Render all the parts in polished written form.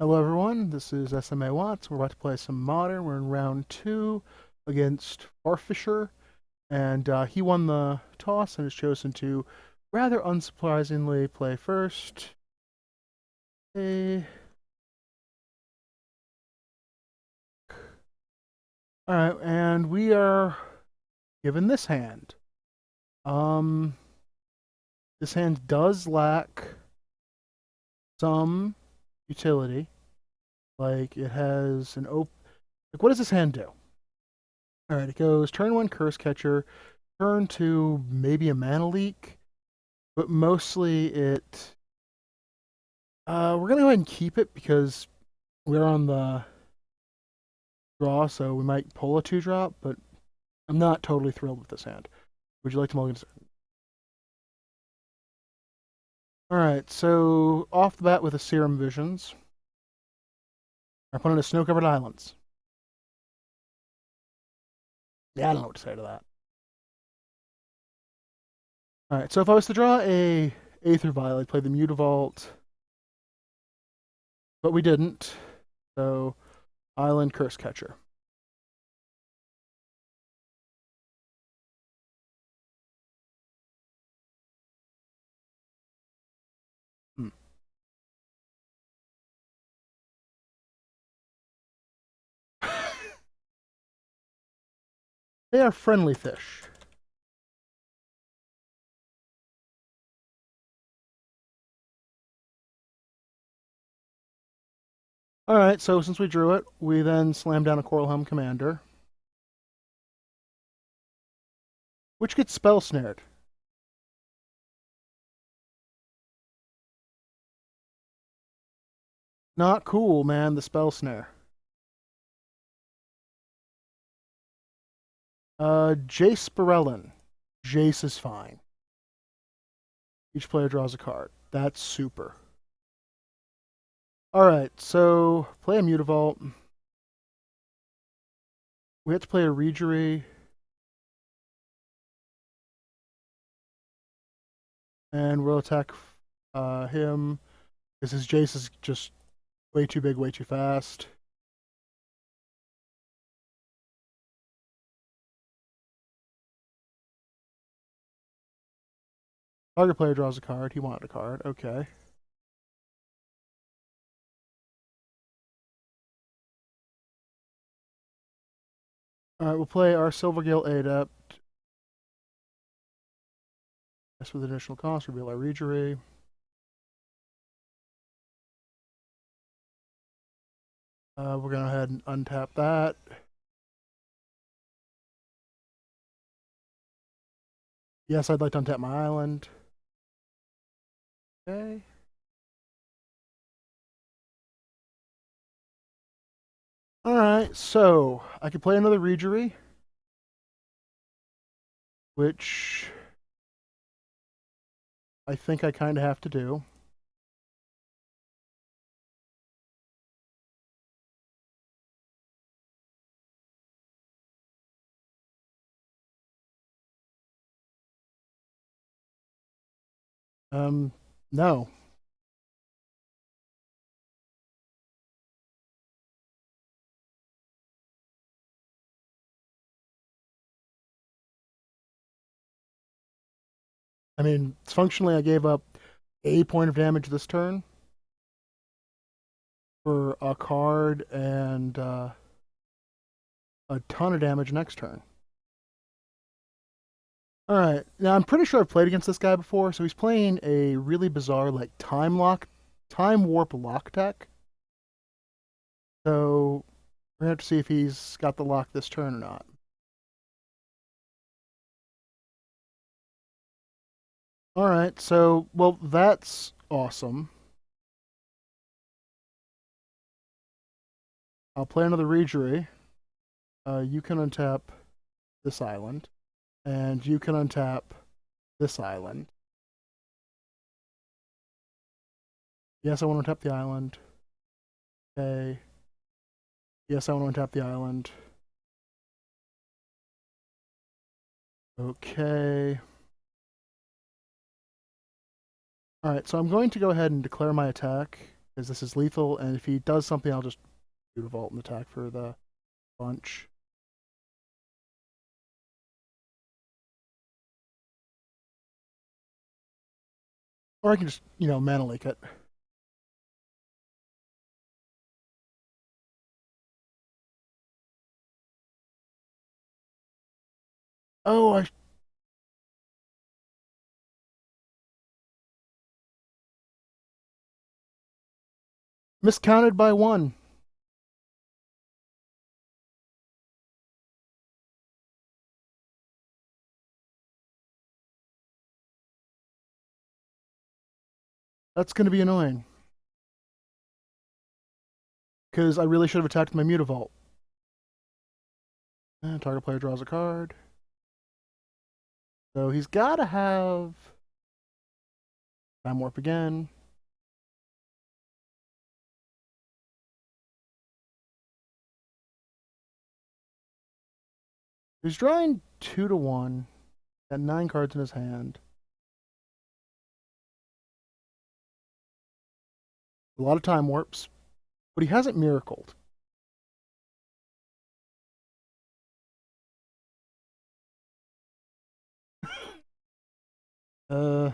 Hello everyone, this is SMA Watts. We're about to play some Modern. We're in round 2 against Farfishere, and he won the toss and has chosen to, rather unsurprisingly, play first. Alright, and we are given this hand. Um, this hand does lack some utility. Like, it has an Like, what does this hand do? Alright, it goes turn 1 Curse Catcher, turn 2 maybe a Mana Leak, but mostly it. We're gonna go ahead and keep it because we're on the draw, so we might pull a 2-drop, but I'm not totally thrilled with this hand. Would you like to mulligan? Alright, so off the bat with the Serum Visions. Our opponent is Snow-Covered Islands. Yeah, I don't know what to say to that. Alright, so if I was to draw a Aether Vial, I'd play the Mutavault, but we didn't. So, Island Curse Catcher. Hmm. They are friendly fish. Alright, so since we drew it, we then slam down a Coral Helm Commander, which gets Spell Snared. Not cool, man, the Spell Snare. Jace Barellin. Jace is fine. Each player draws a card. That's super. Alright, so play a Mutavault. We have to play a Regery. And we'll attack him. Because his Jace is just way too big, way too fast. Target player draws a card. He wanted a card. Okay. Alright, we'll play our Silvergill Adept. That's with additional cost. Reveal our Regery. We're going to go ahead and untap that. Yes, I'd like to untap my island. Okay. Alright, so I could play another Regery, which I think I kind of have to do. No. I mean, functionally, I gave up a point of damage this turn for a card and a ton of damage next turn. Alright, now I'm pretty sure I've played against this guy before, so he's playing a really bizarre, like, time warp lock deck. So, we're gonna have to see if he's got the lock this turn or not. Alright, so, well, that's awesome. I'll play another Regery. You can untap this island, and you can untap this island. Yes, I want to untap the island. Okay. Yes, I want to untap the island. Okay. Alright, so I'm going to go ahead and declare my attack because this is lethal, and if he does something, I'll just do a vault and attack for the bunch. Or I can just, mana leak it. Oh, I miscounted by 1. That's going to be annoying. Because I really should have attacked my Mutavault. And target player draws a card. So he's got to have Time Warp again. He's drawing 2 to 1. Got 9 cards in his hand. A lot of Time Warps. But he hasn't miracled. Uh,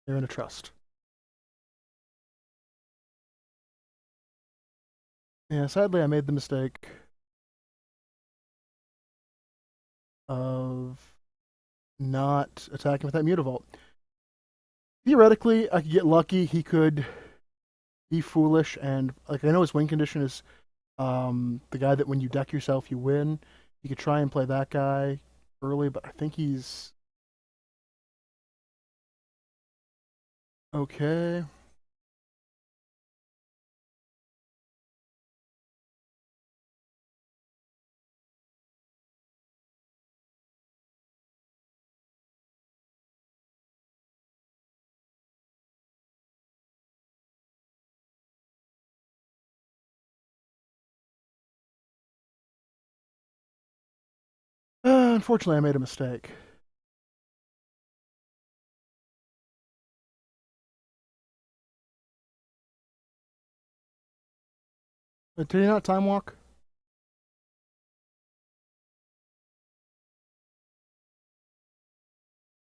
they're in a trust. Yeah, sadly I made the mistake of not attacking with that Mutavault. Theoretically, I could get lucky. He could be foolish, and like I know his win condition is the guy that when you deck yourself you win. You could try and play that guy early, but I think he's okay. Unfortunately, I made a mistake. Did he not time walk?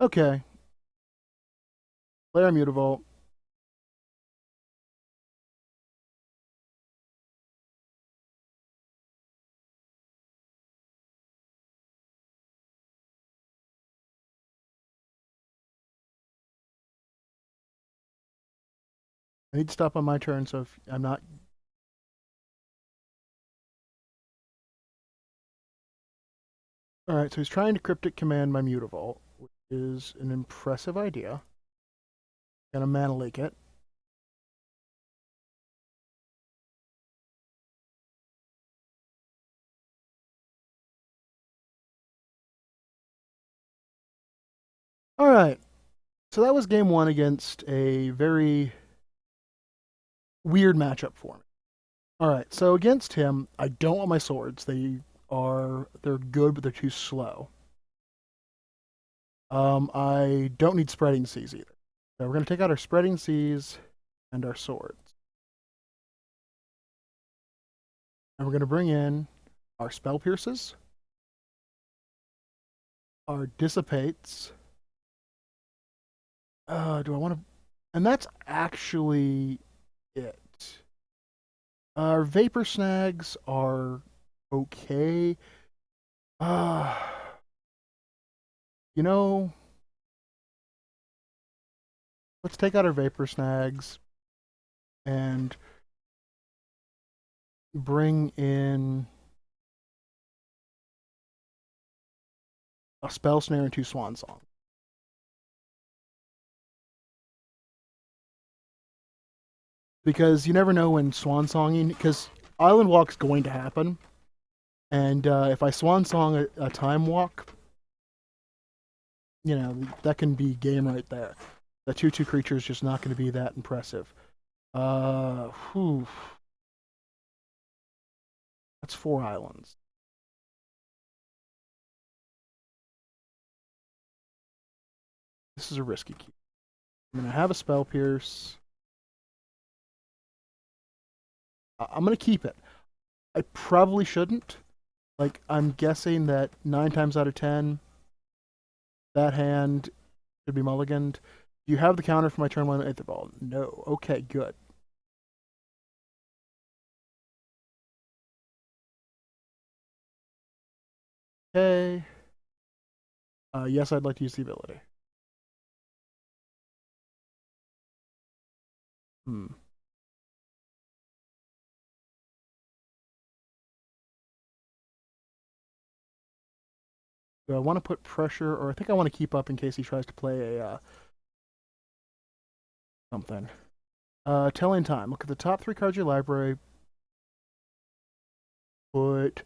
Okay. Player Mutavault. I need to stop on my turn, so if I'm not. Alright, so he's trying to Cryptic Command my Mutavault, which is an impressive idea. Gonna mana leak it. Alright, so that was game 1 against a very weird matchup for me. Alright, so against him, I don't want my swords. They're good, but they're too slow. I don't need Spreading Seas either. So we're gonna take out our Spreading Seas and our swords. And we're gonna bring in our Spell Pierces, our Dissipates. Do I want to? And that's actually it. Our Vapor Snags are okay. Uh, you know, let's take out our Vapor Snags and bring in a Spell Snare and 2 Swan Song. Because you never know when Swan Songing, because Island Walk's going to happen. And if I Swan Song a Time Walk, that can be game right there. The 2/2 creature is just not going to be that impressive. Whew. That's 4 islands. This is a risky key. I'm going to have a Spell Pierce. I'm going to keep it. I probably shouldn't. Like, I'm guessing that 9 times out of 10, that hand should be mulliganed. Do you have the counter for my turn 1 Aether Ball? No. Okay, good. Okay. Yes, I'd like to use the ability. Hmm. Do I want to put pressure, or I think I want to keep up in case he tries to play a something. Telling time. Look at the top 3 cards of your library. Put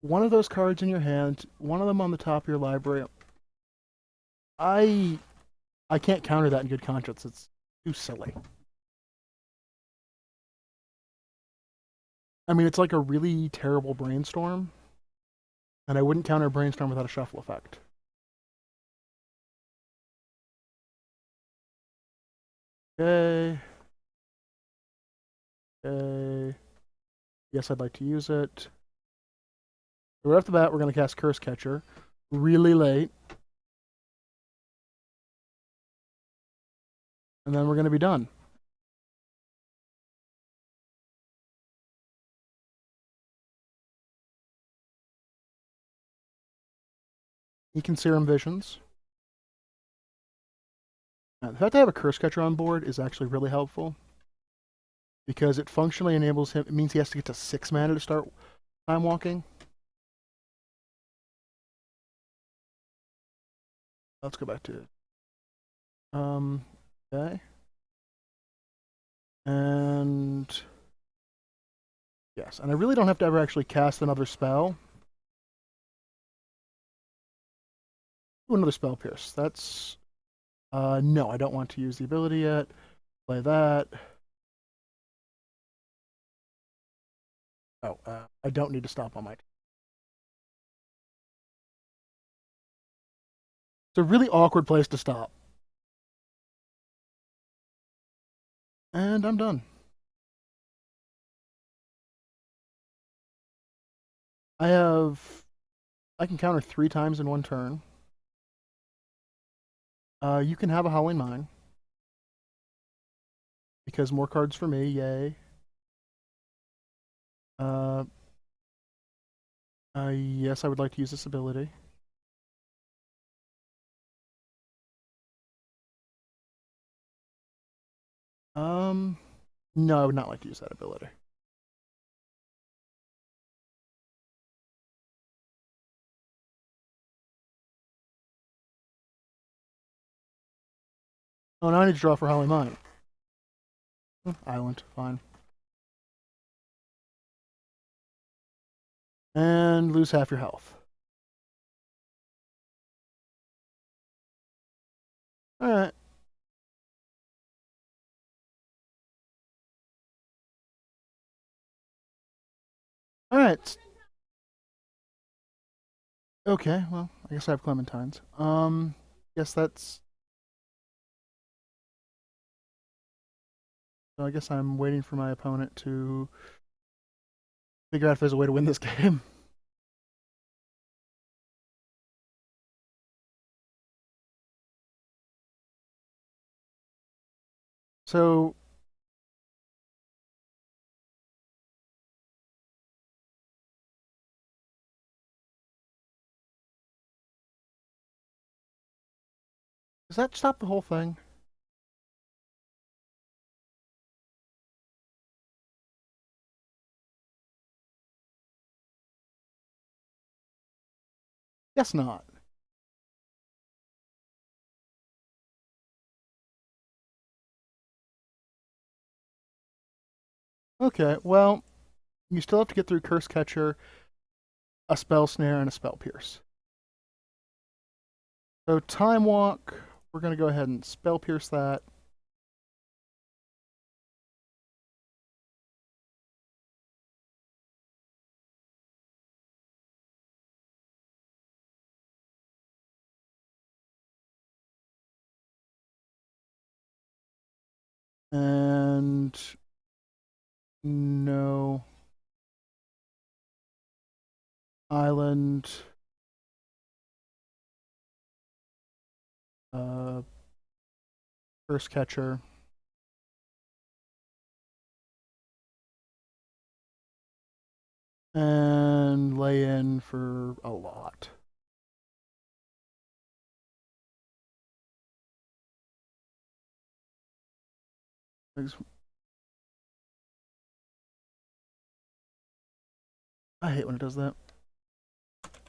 one of those cards in your hand, one of them on the top of your library. I can't counter that in good conscience. It's too silly. I mean, it's like a really terrible brainstorm, and I wouldn't counter a brainstorm without a shuffle effect. Okay. Okay. Yes, I'd like to use it. Right off the bat, we're going to cast Curse Catcher really late. And then we're going to be done. You can Serum Visions. Now, the fact I have a Curse Catcher on board is actually really helpful, because it functionally enables him. It means he has to get to 6 mana to start Time Walking. Let's go back to it. Okay. And yes, and I really don't have to ever actually cast another spell. Ooh, another Spell Pierce. That's no, I don't want to use the ability yet. Play that. Oh, I don't need to stop on my. It's a really awkward place to stop. And I'm done. I can counter 3 times in 1 turn. You can have a Howling Mine, because more cards for me, yay. Uh, yes, I would like to use this ability. No, I would not like to use that ability. Oh, now I need to draw for Howling Mine. Island, fine. And lose half your health. Alright. Alright. Okay, well, I guess I have Clementines. Guess that's... So I guess I'm waiting for my opponent to figure out if there's a way to win this game. So... Does that stop the whole thing? Guess not. Okay, well, you still have to get through Curse Catcher, a Spell Snare, and a Spell Pierce. So Time Walk, we're going to go ahead and Spell Pierce that. and no island. Uh, First catcher. And lay in for a lot. I hate when it does that.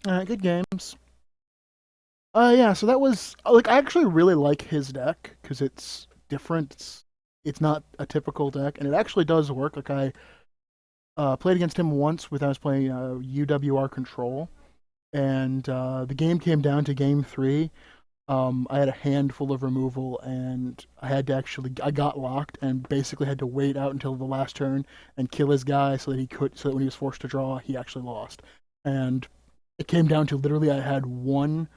Alright, good games. Yeah, so that was like I actually really like his deck because it's different. It's not a typical deck, and it actually does work. Like I played against him once when I was playing UWR Control, and the game came down to game three. I had a handful of removal, and I got locked, and basically had to wait out until the last turn and kill his guy so that when he was forced to draw, he actually lost. And it came down to literally I had one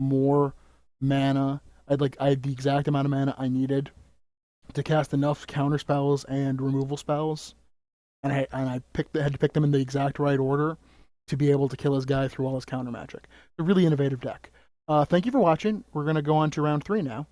more mana. I had the exact amount of mana I needed to cast enough counter spells and removal spells, and I had to pick them in the exact right order to be able to kill his guy through all his counter magic. A really innovative deck. Thank you for watching. We're gonna go on to round 3 now.